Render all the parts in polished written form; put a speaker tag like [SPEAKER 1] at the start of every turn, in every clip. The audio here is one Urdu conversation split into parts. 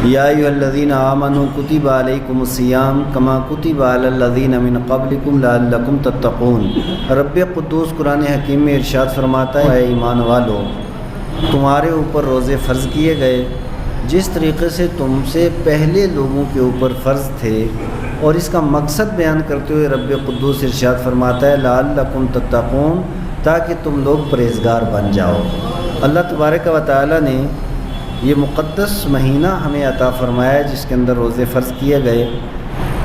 [SPEAKER 1] یا ایھا الذین آمنوا کتب علیکم الصیام کما کتب علی الذین من قبلکم لعلکم تتقون۔ رب قدوس قرآن حکیم میں ارشاد فرماتا ہے، اے ایمان والو، تمہارے اوپر روزے فرض کیے گئے جس طریقے سے تم سے پہلے لوگوں کے اوپر فرض تھے، اور اس کا مقصد بیان کرتے ہوئے رب قدوس ارشاد فرماتا ہے لعلکم تتقون، تاکہ تم لوگ پرہیزگار بن جاؤ۔ اللہ تبارک و تعالی نے یہ مقدس مہینہ ہمیں عطا فرمایا جس کے اندر روزے فرض کیے گئے۔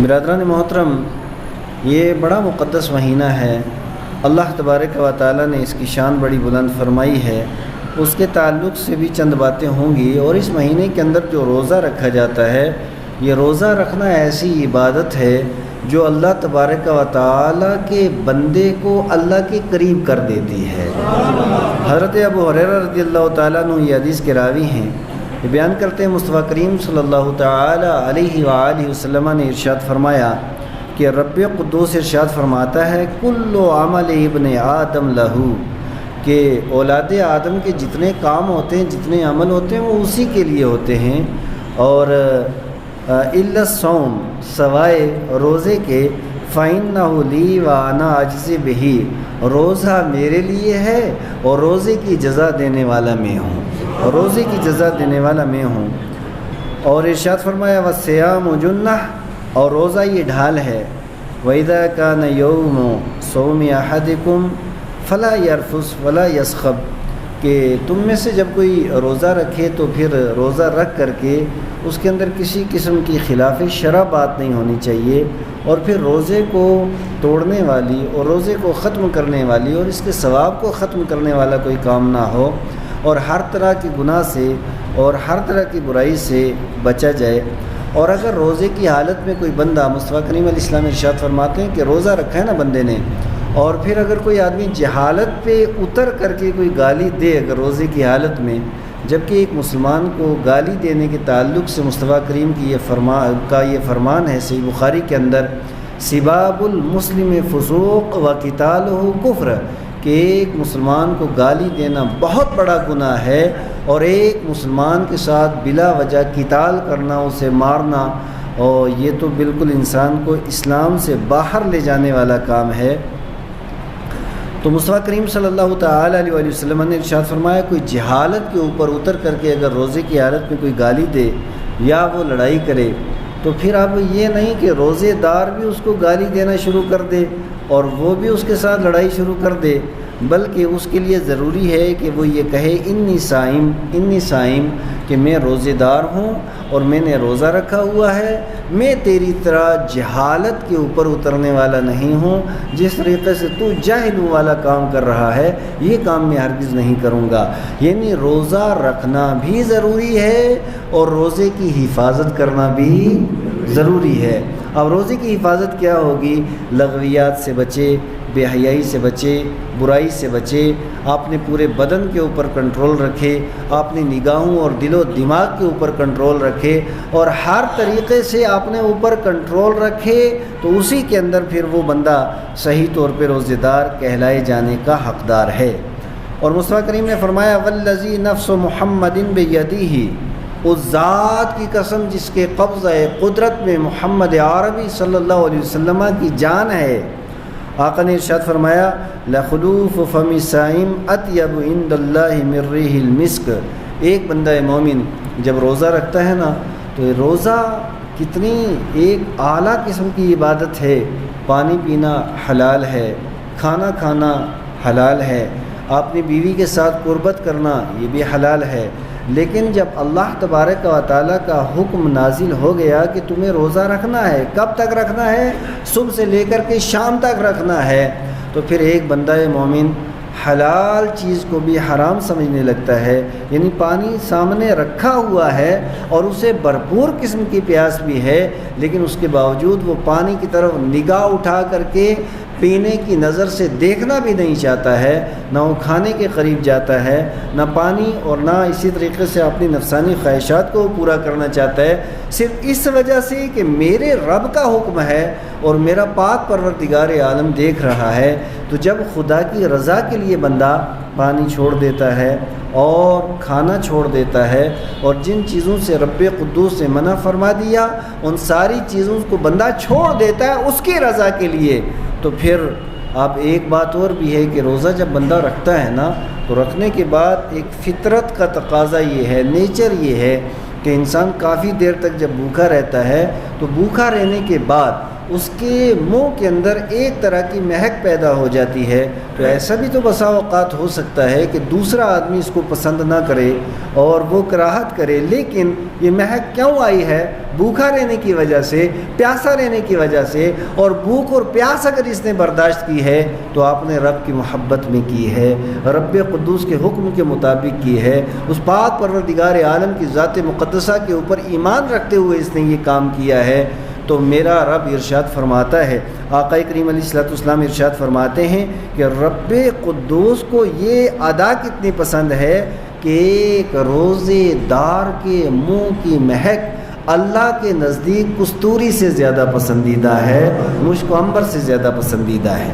[SPEAKER 1] برادران محترم، یہ بڑا مقدس مہینہ ہے، اللہ تبارک و تعالی نے اس کی شان بڑی بلند فرمائی ہے۔ اس کے تعلق سے بھی چند باتیں ہوں گی، اور اس مہینے کے اندر جو روزہ رکھا جاتا ہے، یہ روزہ رکھنا ایسی عبادت ہے جو اللہ تبارک و تعالی کے بندے کو اللہ کے قریب کر دیتی ہے۔ حضرت ابو ہریرہ رضی اللہ تعالیٰ عنہ یہ حدیث کے راوی ہیں، یہ بیان کرتے ہیں مصطفیٰ کریم صلی اللہ تعالی علیہ وآلہ وسلم نے ارشاد فرمایا کہ رب قدوس ارشاد فرماتا ہے کل عمل ابن آدم لہو، کہ اولاد آدم کے جتنے کام ہوتے ہیں، جتنے عمل ہوتے ہیں، وہ اسی کے لیے ہوتے ہیں، اور الا الصوم، سوائے روزے کے، فإنہ لی وأنا أجزی بہ، روزہ میرے لیے ہے اور روزے کی جزا دینے والا میں ہوں، روزے کی جزا دینے والا میں ہوں۔ اور ارشاد فرمایا والصیام جنہ، اور روزہ یہ ڈھال ہے، وإذا كان یوم صوم أحدکم فلا یرفث ولا یسخب، کہ تم میں سے جب کوئی روزہ رکھے تو پھر روزہ رکھ کر کے اس کے اندر کسی قسم کی خلاف شرع بات نہیں ہونی چاہیے، اور پھر روزے کو توڑنے والی اور روزے کو ختم کرنے والی اور اس کے ثواب کو ختم کرنے والا کوئی کام نہ ہو، اور ہر طرح کی گناہ سے اور ہر طرح کی برائی سے بچا جائے۔ اور اگر روزے کی حالت میں کوئی بندہ، مصطفیٰ کریم علیہ السلام ارشاد فرماتے ہیں کہ روزہ رکھا ہے نا بندے نے، اور پھر اگر کوئی آدمی جہالت پہ اتر کر کے کوئی گالی دے اگر روزے کی حالت میں، جبکہ ایک مسلمان کو گالی دینے کے تعلق سے مصطفیٰ کریم کی یہ فرمان ہے صحیح بخاری کے اندر، سباب المسلم فسوق و قتالہ کفر، کہ ایک مسلمان کو گالی دینا بہت بڑا گناہ ہے، اور ایک مسلمان کے ساتھ بلا وجہ قتال کرنا، اسے مارنا، اور یہ تو بالکل انسان کو اسلام سے باہر لے جانے والا کام ہے۔ تو مصطفیٰ کریم صلی اللہ تعالی علیہ وآلہ وسلم نے ارشاد فرمایا کوئی جہالت کے اوپر اتر کر کے اگر روزے کی حالت میں کوئی گالی دے یا وہ لڑائی کرے، تو پھر اب یہ نہیں کہ روزے دار بھی اس کو گالی دینا شروع کر دے اور وہ بھی اس کے ساتھ لڑائی شروع کر دے، بلکہ اس کے لیے ضروری ہے کہ وہ یہ کہے انی صائم، کہ میں روزے دار ہوں اور میں نے روزہ رکھا ہوا ہے، میں تیری طرح جہالت کے اوپر اترنے والا نہیں ہوں، جس طریقے سے تو جاہلوں والا کام کر رہا ہے یہ کام میں ہرگز نہیں کروں گا۔ یعنی روزہ رکھنا بھی ضروری ہے اور روزے کی حفاظت کرنا بھی ضروری ہے۔ اب روزے کی حفاظت کیا ہوگی؟ لغویات سے بچے، بے حیائی سے بچے، برائی سے بچے، آپ نے پورے بدن کے اوپر کنٹرول رکھے، آپ نے نگاہوں اور دل و دماغ کے اوپر کنٹرول رکھے، اور ہر طریقے سے آپ نے اوپر کنٹرول رکھے تو اسی کے اندر پھر وہ بندہ صحیح طور پہ روزے دار کہلائے جانے کا حقدار ہے۔ اور مصطفیٰ کریم نے فرمایا والذی نفس محمد بیدہ، اس ذات کی قسم جس کے قبضہ قدرت میں محمد عربی صلی اللہ علیہ وسلم کی جان ہے، آقا نے ارشاد فرمایا لخلوف فم الصائم اطیب عند اللہ من ریح المسک، ایک بندہ مومن جب روزہ رکھتا ہے نا تو روزہ کتنی ایک اعلیٰ قسم کی عبادت ہے، پانی پینا حلال ہے، کھانا کھانا حلال ہے، اپنی بیوی کے ساتھ قربت کرنا یہ بھی حلال ہے، لیکن جب اللہ تبارک و تعالیٰ کا حکم نازل ہو گیا کہ تمہیں روزہ رکھنا ہے، کب تک رکھنا ہے؟ صبح سے لے کر کے شام تک رکھنا ہے، تو پھر ایک بندہ مومن حلال چیز کو بھی حرام سمجھنے لگتا ہے، یعنی پانی سامنے رکھا ہوا ہے اور اسے بھرپور قسم کی پیاس بھی ہے، لیکن اس کے باوجود وہ پانی کی طرف نگاہ اٹھا کر کے پینے کی نظر سے دیکھنا بھی نہیں چاہتا ہے، نہ وہ کھانے کے قریب جاتا ہے، نہ پانی اور نہ اسی طریقے سے اپنی نفسانی خواہشات کو پورا کرنا چاہتا ہے، صرف اس وجہ سے کہ میرے رب کا حکم ہے اور میرا پاک پروردگار عالم دیکھ رہا ہے۔ تو جب خدا کی رضا کے لیے بندہ پانی چھوڑ دیتا ہے اور کھانا چھوڑ دیتا ہے، اور جن چیزوں سے رب قدوس نے منع فرما دیا ان ساری چیزوں کو بندہ چھوڑ دیتا ہے اس کی رضا کے لیے، تو پھر آپ ایک بات اور بھی ہے کہ روزہ جب بندہ رکھتا ہے نا تو رکھنے کے بعد ایک فطرت کا تقاضا یہ ہے، نیچر یہ ہے کہ انسان کافی دیر تک جب بھوکا رہتا ہے تو بھوکا رہنے کے بعد اس کے منہ کے اندر ایک طرح کی مہک پیدا ہو جاتی ہے، تو ایسا بھی تو بسا اوقات ہو سکتا ہے کہ دوسرا آدمی اس کو پسند نہ کرے اور وہ کراہت کرے، لیکن یہ مہک کیوں آئی ہے؟ بھوکا رہنے کی وجہ سے، پیاسا رہنے کی وجہ سے، اور بھوک اور پیاس اگر اس نے برداشت کی ہے تو آپ نے رب کی محبت میں کی ہے، رب قدوس کے حکم کے مطابق کی ہے، اس پاک پروردگار عالم کی ذات مقدسہ کے اوپر ایمان رکھتے ہوئے اس نے یہ کام کیا ہے۔ تو میرا رب ارشاد فرماتا ہے، آقا کریم علیہ الصلوۃ والسلام ارشاد فرماتے ہیں کہ رب قدوس کو یہ ادا کتنی پسند ہے کہ ایک روزے دار کے منہ کی مہک اللہ کے نزدیک کستوری سے زیادہ پسندیدہ ہے، مشک و عنبر سے زیادہ پسندیدہ ہے۔